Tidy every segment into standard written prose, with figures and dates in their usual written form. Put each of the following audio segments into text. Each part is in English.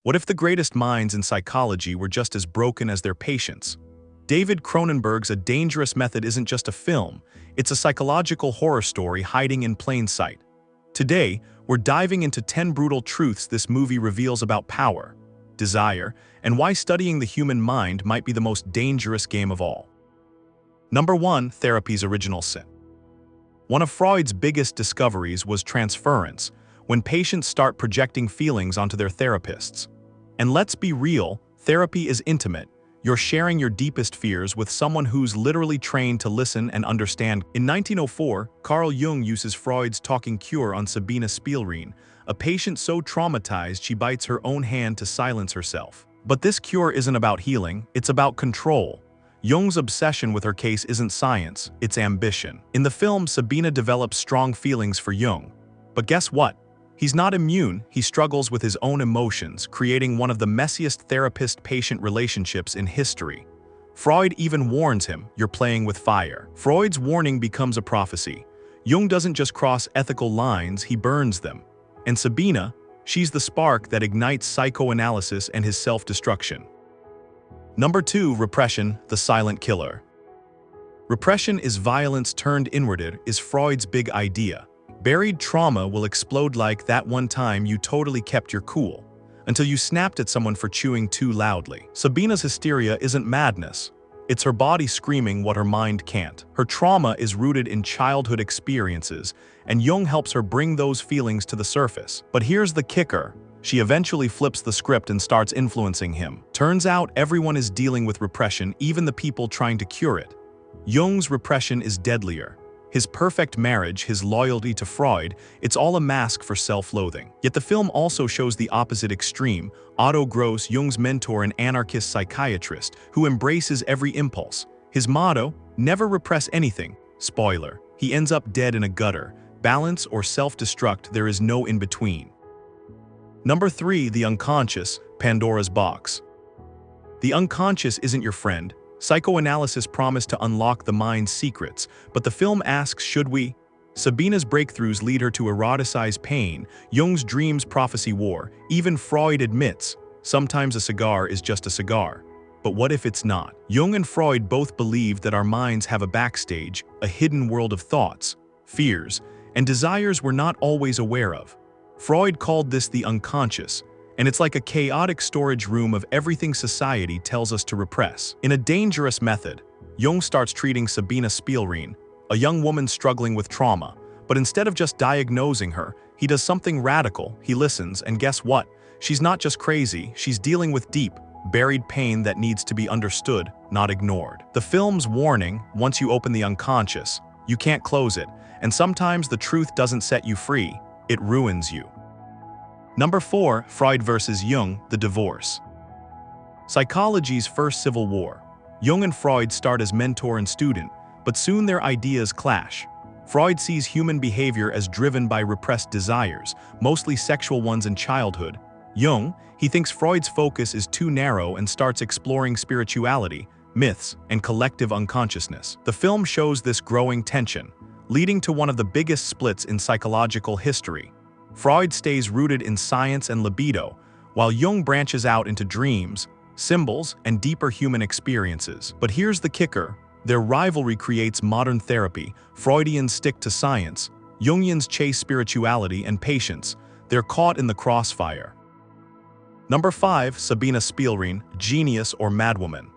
What if the greatest minds in psychology were just as broken as their patients? David Cronenberg's A Dangerous Method isn't just a film, it's a psychological horror story hiding in plain sight. Today, we're diving into 10 brutal truths this movie reveals about power, desire, and why studying the human mind might be the most dangerous game of all. Number 1. Therapy's original sin. One of Freud's biggest discoveries was transference, when patients start projecting feelings onto their therapists. And let's be real, therapy is intimate. You're sharing your deepest fears with someone who's literally trained to listen and understand. In 1904, Carl Jung uses Freud's talking cure on Sabina Spielrein, a patient so traumatized she bites her own hand to silence herself. But this cure isn't about healing, it's about control. Jung's obsession with her case isn't science, it's ambition. In the film, Sabina develops strong feelings for Jung. But guess what? He's not immune, he struggles with his own emotions, creating one of the messiest therapist-patient relationships in history. Freud even warns him, "You're playing with fire." Freud's warning becomes a prophecy. Jung doesn't just cross ethical lines, he burns them. And Sabina, she's the spark that ignites psychoanalysis and his self-destruction. Number 2. Repression, the silent killer. Repression is violence turned inwarded, is Freud's big idea. Buried trauma will explode like that one time you totally kept your cool, until you snapped at someone for chewing too loudly. Sabina's hysteria isn't madness. It's her body screaming what her mind can't. Her trauma is rooted in childhood experiences, and Jung helps her bring those feelings to the surface. But here's the kicker. She eventually flips the script and starts influencing him. Turns out everyone is dealing with repression, even the people trying to cure it. Jung's repression is deadlier. His perfect marriage, his loyalty to Freud, it's all a mask for self-loathing. Yet the film also shows the opposite extreme. Otto, Jung's mentor and anarchist psychiatrist, who embraces every impulse. His motto, never repress anything. Spoiler, he ends up dead in a gutter. Balance or self-destruct, there is no in-between. Number 3. The unconscious, Pandora's box. The unconscious isn't your friend. Psychoanalysis promised to unlock the mind's secrets, but the film asks, should we? Sabina's breakthroughs lead her to eroticize pain, Jung's dreams prophesy war. Even Freud admits, sometimes a cigar is just a cigar. But what if it's not? Jung and Freud both believe that our minds have a backstage, a hidden world of thoughts, fears, and desires we're not always aware of. Freud called this the unconscious, and it's like a chaotic storage room of everything society tells us to repress. In A Dangerous Method, Jung starts treating Sabina Spielrein, a young woman struggling with trauma, but instead of just diagnosing her, he does something radical. He listens, and guess what? She's not just crazy, she's dealing with deep, buried pain that needs to be understood, not ignored. The film's warning, once you open the unconscious, you can't close it, and sometimes the truth doesn't set you free, it ruins you. Number 4. Freud versus Jung, the divorce. Psychology's first civil war. Jung and Freud start as mentor and student, but soon their ideas clash. Freud sees human behavior as driven by repressed desires, mostly sexual ones in childhood. Jung, he thinks Freud's focus is too narrow and starts exploring spirituality, myths, and collective unconsciousness. The film shows this growing tension, leading to one of the biggest splits in psychological history. Freud stays rooted in science and libido, while Jung branches out into dreams, symbols, and deeper human experiences. But here's the kicker. Their rivalry creates modern therapy. Freudians stick to science, Jungians chase spirituality and patience. They're caught in the crossfire. Number 5. Sabina Spielrein, genius or madwoman.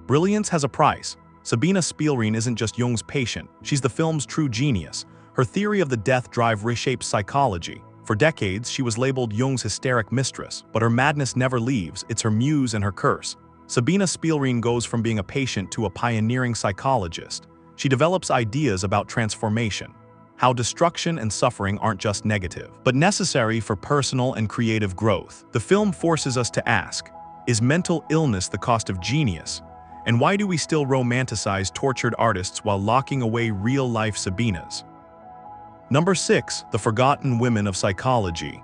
Brilliance has a price. Sabina Spielrein isn't just Jung's patient, she's the film's true genius. Her theory of the death drive reshaped psychology. For decades, she was labeled Jung's hysteric mistress, but her madness never leaves, it's her muse and her curse. Sabina Spielrein goes from being a patient to a pioneering psychologist. She develops ideas about transformation, how destruction and suffering aren't just negative, but necessary for personal and creative growth. The film forces us to ask, is mental illness the cost of genius? And why do we still romanticize tortured artists while locking away real-life Sabinas? Number 6. The forgotten women of psychology.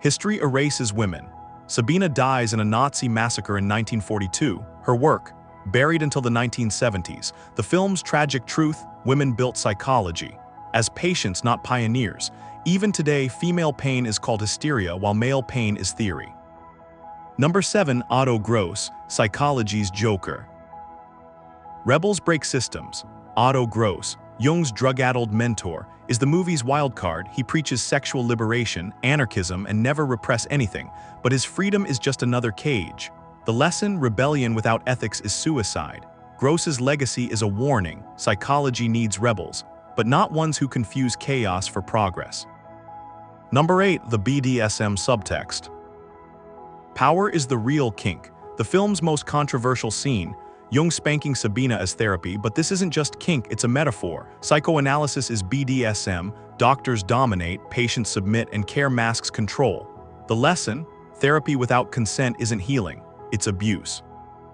History erases women. Sabina dies in a Nazi massacre in 1942. Her work, buried until the 1970s. The film's tragic truth, women built psychology. As patients, not pioneers. Even today, female pain is called hysteria while male pain is theory. Number 7. Otto, Psychology's Joker. Rebels break systems. Otto, Jung's drug-addled mentor, is the movie's wildcard. He preaches sexual liberation, anarchism, and never repress anything, but his freedom is just another cage. The lesson, rebellion without ethics is suicide. Gross's legacy is a warning. Psychology needs rebels, but not ones who confuse chaos for progress. Number 8. The BDSM subtext. Power is the real kink. The film's most controversial scene, Jung spanking Sabina as therapy, but this isn't just kink, it's a metaphor. Psychoanalysis is BDSM, doctors dominate, patients submit, and care masks control. The lesson, therapy without consent isn't healing, it's abuse.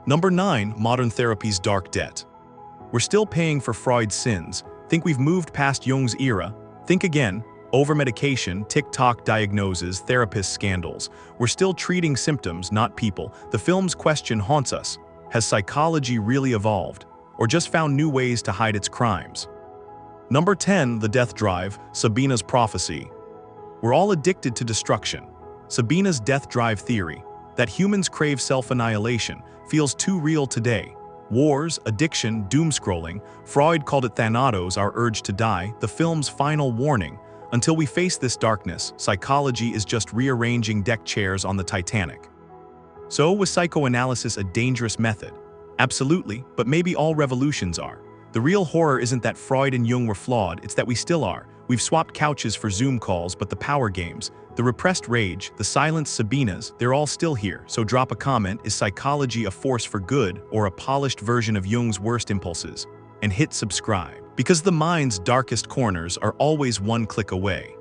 Number 9. Modern therapy's dark debt. We're still paying for Freud's sins. Think we've moved past Jung's era? Think again. Over-medication, TikTok diagnoses, therapist scandals. We're still treating symptoms, not people. The film's question haunts us. Has psychology really evolved, or just found new ways to hide its crimes? Number 10. The death drive, Sabina's prophecy. We're all addicted to destruction. Sabina's death drive theory, that humans crave self-annihilation, feels too real today. Wars, addiction, doom-scrolling. Freud called it Thanatos, our urge to die, the film's final warning. Until we face this darkness, psychology is just rearranging deck chairs on the Titanic. So, was psychoanalysis a dangerous method? Absolutely, but maybe all revolutions are. The real horror isn't that Freud and Jung were flawed, it's that we still are. We've swapped couches for Zoom calls, but the power games, the repressed rage, the silenced Sabinas, they're all still here. So drop a comment, is psychology a force for good or a polished version of Jung's worst impulses? And hit subscribe, because the mind's darkest corners are always one click away.